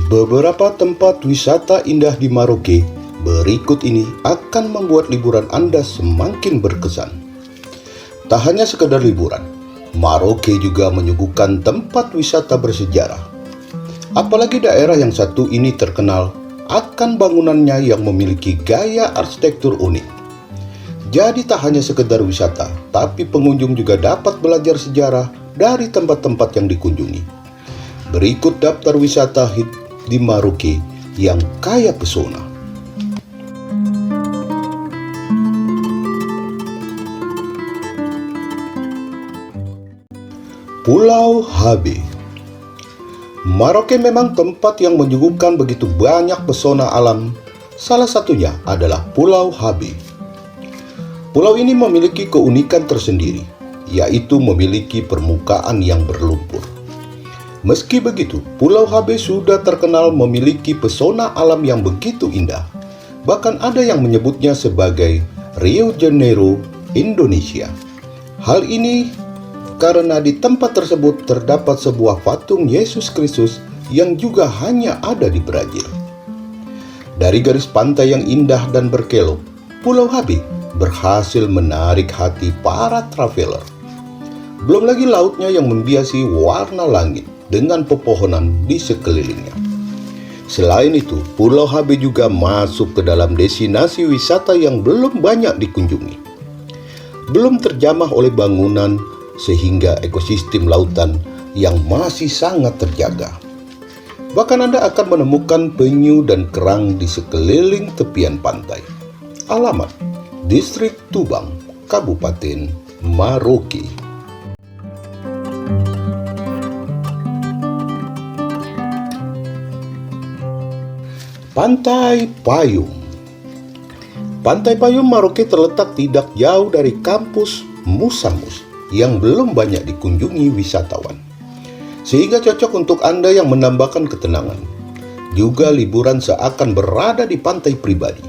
Beberapa tempat wisata indah di Maroke berikut ini akan membuat liburan Anda semakin berkesan. Tak hanya sekedar liburan, Maroke juga menyuguhkan tempat wisata bersejarah. Apalagi daerah yang satu ini terkenal akan bangunannya yang memiliki gaya arsitektur unik. Jadi tak hanya sekedar wisata, tapi pengunjung juga dapat belajar sejarah dari tempat-tempat yang dikunjungi. Berikut daftar wisata di Maroke yang kaya pesona. Pulau Habe. Maroke memang tempat yang menyuguhkan begitu banyak pesona alam. Salah satunya adalah Pulau Habe. Pulau ini memiliki keunikan tersendiri, yaitu memiliki permukaan yang berlumpur. Meski begitu, Pulau Habe sudah terkenal memiliki pesona alam yang begitu indah. Bahkan ada yang menyebutnya sebagai Rio de Janeiro, Indonesia. Hal ini karena di tempat tersebut terdapat sebuah patung Yesus Kristus yang juga hanya ada di Brazil. Dari garis pantai yang indah dan berkelok, Pulau Habe berhasil menarik hati para traveler. Belum lagi lautnya yang membiasi warna langit dengan pepohonan di sekelilingnya. Selain itu, Pulau Habe juga masuk ke dalam destinasi wisata yang belum banyak dikunjungi. Belum terjamah oleh bangunan sehingga ekosistem lautan yang masih sangat terjaga. Bahkan Anda akan menemukan penyu dan kerang di sekeliling tepian pantai. Alamat: Distrik Tubang, Kabupaten Maroke. Pantai Payung. Pantai Payung Maroke terletak tidak jauh dari kampus Musamus yang belum banyak dikunjungi wisatawan, sehingga cocok untuk Anda yang menambahkan ketenangan. Juga liburan seakan berada di pantai pribadi.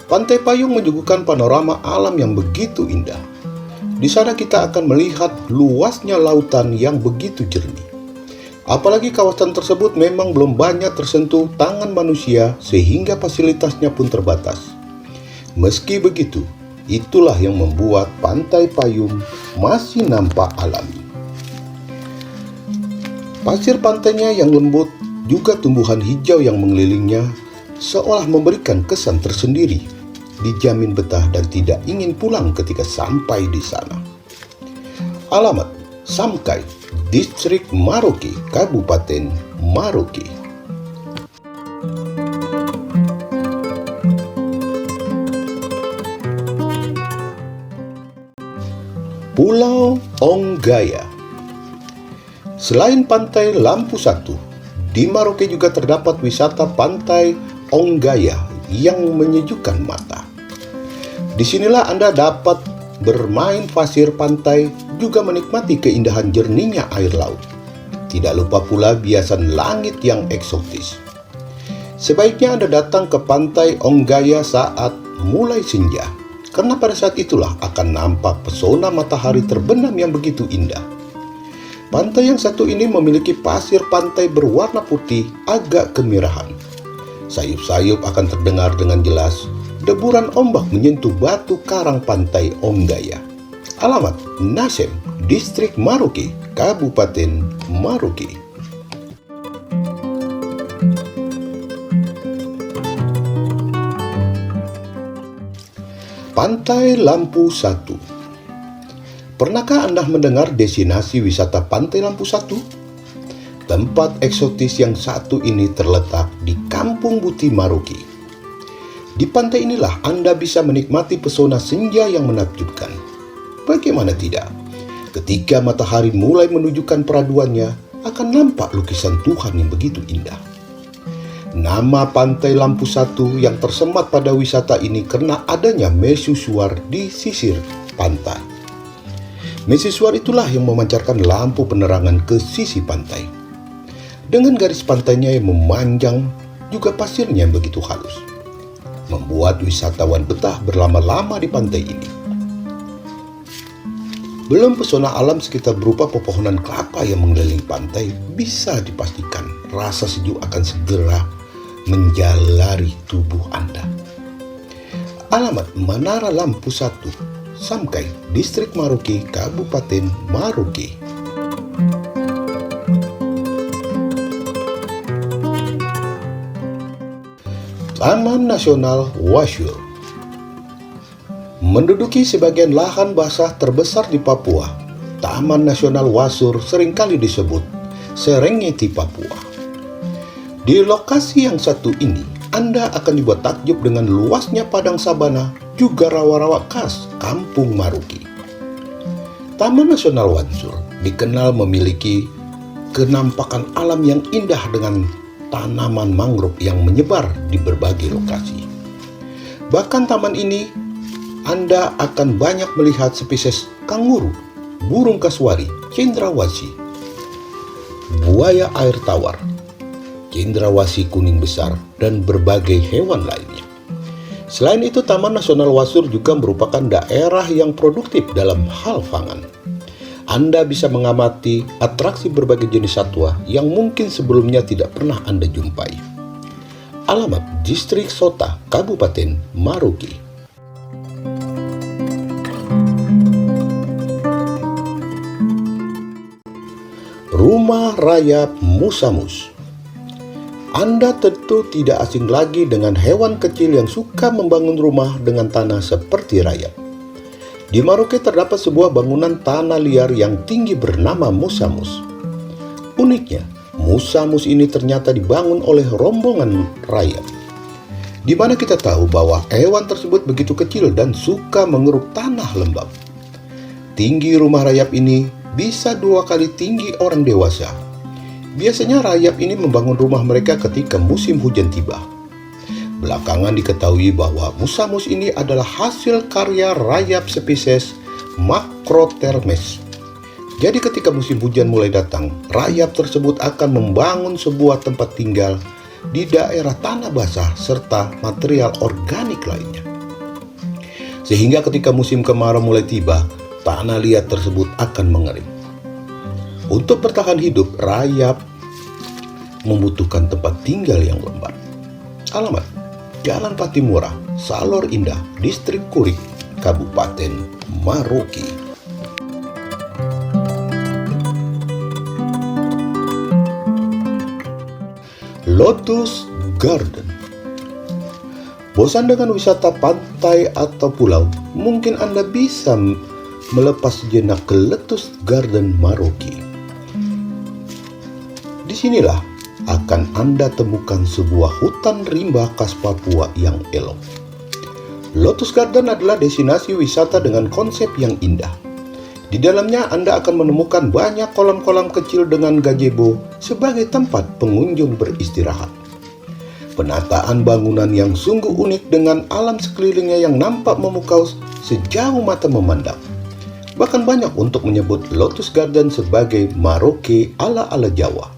Pantai Payung menyuguhkan panorama alam yang begitu indah. Di sana kita akan melihat luasnya lautan yang begitu jernih. Apalagi kawasan tersebut memang belum banyak tersentuh tangan manusia sehingga fasilitasnya pun terbatas. Meski begitu, itulah yang membuat Pantai Payung masih nampak alami. Pasir pantainya yang lembut, juga tumbuhan hijau yang mengelilingnya, seolah memberikan kesan tersendiri, dijamin betah dan tidak ingin pulang ketika sampai di sana. Alamat: Samkai, Distrik Maroke, Kabupaten Maroke. Pulau Onggaya. Selain pantai Lampu Satu, di Maroke juga terdapat wisata pantai Onggaya yang menyejukkan mata. Disinilah Anda dapat bermain pasir pantai, juga menikmati keindahan jernihnya air laut. Tidak lupa pula biasan langit yang eksotis. Sebaiknya Anda datang ke pantai Onggaya saat mulai senja, karena pada saat itulah akan nampak pesona matahari terbenam yang begitu indah. Pantai yang satu ini memiliki pasir pantai berwarna putih agak kemerahan. Sayup-sayup akan terdengar dengan jelas. Deburan ombak menyentuh batu karang pantai Onggaya. Alamat: Nasem, Distrik Maroke, Kabupaten Maroke. Pantai Lampu Satu. Pernahkah Anda mendengar destinasi wisata Pantai Lampu Satu? Tempat eksotis yang satu ini terletak di Kampung Buti Maroke. Di pantai inilah Anda bisa menikmati pesona senja yang menakjubkan. Bagaimana tidak? Ketika matahari mulai menunjukkan peraduannya, akan nampak lukisan Tuhan yang begitu indah. Nama Pantai Lampu Satu yang tersemat pada wisata ini karena adanya mercusuar di sisir pantai. Mercusuar itulah yang memancarkan lampu penerangan ke sisi pantai. Dengan garis pantainya yang memanjang, juga pasirnya yang begitu halus, membuat wisatawan betah berlama-lama di pantai ini. Belum pesona alam sekitar berupa pepohonan kelapa yang mengelilingi pantai, bisa dipastikan rasa sejuk akan segera menjalari tubuh Anda. Alamat Menara Lampu 1, Samkai, Distrik Maroke, Kabupaten Maroke. Taman Nasional Wasyur menduduki sebagian lahan basah terbesar di Papua. Taman Nasional Wasyur seringkali disebut Serengeti Papua. Di lokasi yang satu ini, Anda akan dibuat takjub dengan luasnya padang sabana, juga rawa-rawa khas Kampung Maroke. Taman Nasional Wasyur dikenal memiliki kenampakan alam yang indah dengan tanaman mangrove yang menyebar di berbagai lokasi. Bahkan taman ini Anda akan banyak melihat spesies kanguru, burung kasuari, cendrawasih, buaya air tawar, cendrawasih kuning besar, dan berbagai hewan lainnya. Selain itu, Taman Nasional Wasyur juga merupakan daerah yang produktif dalam hal pangan. Anda bisa mengamati atraksi berbagai jenis satwa yang mungkin sebelumnya tidak pernah Anda jumpai. Alamat Distrik Sota, Kabupaten Maroke. Rumah Rayap Musamus. Anda tentu tidak asing lagi dengan hewan kecil yang suka membangun rumah dengan tanah seperti rayap. Di Maroke terdapat sebuah bangunan tanah liar yang tinggi bernama Musamus. Uniknya, Musamus ini ternyata dibangun oleh rombongan rayap, di mana kita tahu bahwa hewan tersebut begitu kecil dan suka mengeruk tanah lembab. Tinggi rumah rayap ini bisa 2 kali tinggi orang dewasa. Biasanya rayap ini membangun rumah mereka ketika musim hujan tiba. Belakangan diketahui bahwa Musamus ini adalah hasil karya rayap spesies Macrothermes. Jadi ketika musim hujan mulai datang, rayap tersebut akan membangun sebuah tempat tinggal di daerah tanah basah serta material organik lainnya. Sehingga ketika musim kemarau mulai tiba, tanah liat tersebut akan mengering. Untuk bertahan hidup, rayap membutuhkan tempat tinggal yang lembab. Alamat Jalan Patimura, Salor Indah, Distrik Kurik, Kabupaten Maroke. Lotus Garden. Bosan dengan wisata pantai atau pulau? Mungkin Anda bisa melepas sejenak ke Lotus Garden Maroke. Disinilah akan Anda temukan sebuah hutan rimba khas Papua yang elok. Lotus Garden adalah destinasi wisata dengan konsep yang indah. Di dalamnya Anda akan menemukan banyak kolam-kolam kecil dengan gazebo sebagai tempat pengunjung beristirahat. Penataan bangunan yang sungguh unik dengan alam sekelilingnya yang nampak memukau sejauh mata memandang. Bahkan banyak untuk menyebut Lotus Garden sebagai Maroke ala-ala Jawa.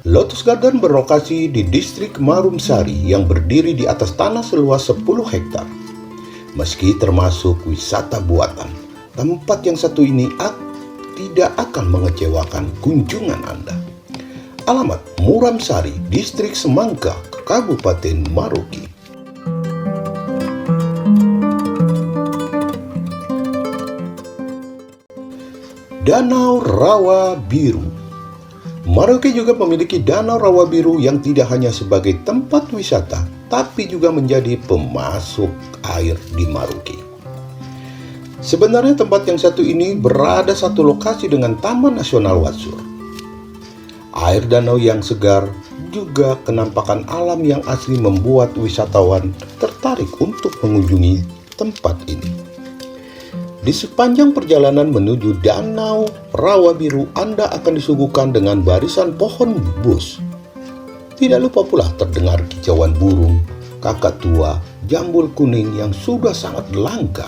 Lotus Garden berlokasi di distrik Marumsari yang berdiri di atas tanah seluas 10 hektar. Meski termasuk wisata buatan, tempat yang satu ini tidak akan mengecewakan kunjungan Anda. Alamat Muramsari, Distrik Semangka, Kabupaten Maroke. Danau Rawa Biru. Maroke juga memiliki Danau Rawa Biru yang tidak hanya sebagai tempat wisata, tapi juga menjadi pemasok air di Maroke. Sebenarnya tempat yang satu ini berada satu lokasi dengan Taman Nasional Wasyur. Air danau yang segar juga kenampakan alam yang asli membuat wisatawan tertarik untuk mengunjungi tempat ini. Di sepanjang perjalanan menuju Danau Rawa Biru, Anda akan disuguhkan dengan barisan pohon bus. Tidak lupa pula terdengar kicauan burung, kakak tua, jambul kuning yang sudah sangat langka.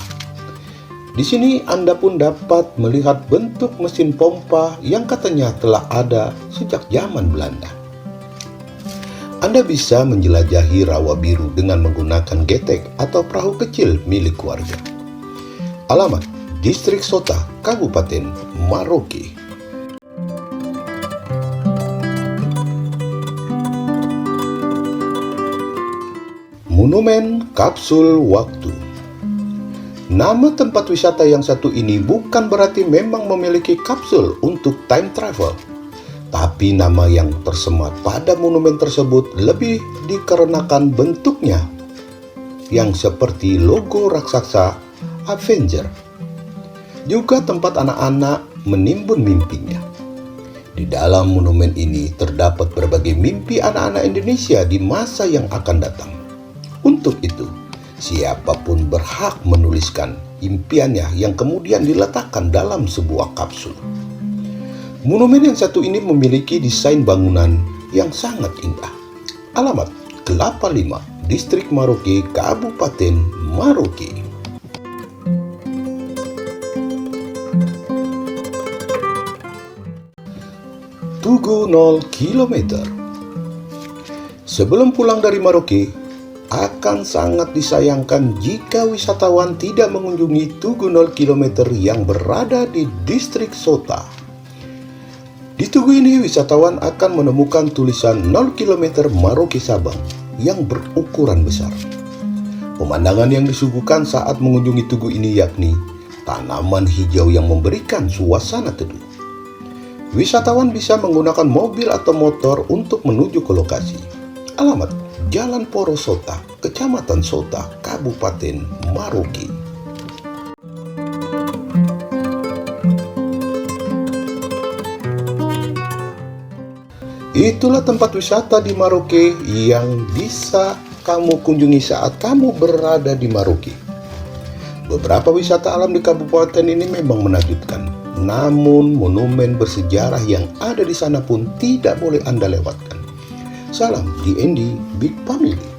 Di sini Anda pun dapat melihat bentuk mesin pompa yang katanya telah ada sejak zaman Belanda. Anda bisa menjelajahi Rawa Biru dengan menggunakan getek atau perahu kecil milik keluarga. Alamat Distrik Sota, Kabupaten Maroke. Monumen Kapsul Waktu. Nama tempat wisata yang satu ini bukan berarti memang memiliki kapsul untuk time travel. Tapi nama yang tersemat pada monumen tersebut lebih dikarenakan bentuknya yang seperti logo raksasa Avenger. Juga tempat anak-anak menimbun mimpinya. Di dalam monumen ini terdapat berbagai mimpi anak-anak Indonesia di masa yang akan datang. Untuk itu, siapapun berhak menuliskan impiannya yang kemudian diletakkan dalam sebuah kapsul. Monumen yang satu ini memiliki desain bangunan yang sangat indah. Alamat Kelapa Lima, Distrik Maroke, Kabupaten Maroke. Tugu 0 km. Sebelum pulang dari Maroke, akan sangat disayangkan jika wisatawan tidak mengunjungi Tugu 0 km yang berada di Distrik Sota. Di tugu ini wisatawan akan menemukan tulisan 0 km Maroke Sabang yang berukuran besar. Pemandangan yang disuguhkan saat mengunjungi tugu ini yakni tanaman hijau yang memberikan suasana teduh. Wisatawan bisa menggunakan mobil atau motor untuk menuju ke lokasi. Alamat Jalan Poro Sota, Kecamatan Sota, Kabupaten Maroke. Itulah tempat wisata di Maroke yang bisa kamu kunjungi saat kamu berada di Maroke. Beberapa wisata alam di kabupaten ini memang menakjubkan, namun monumen bersejarah yang ada di sana pun tidak boleh Anda lewatkan. Salam DND Big Family.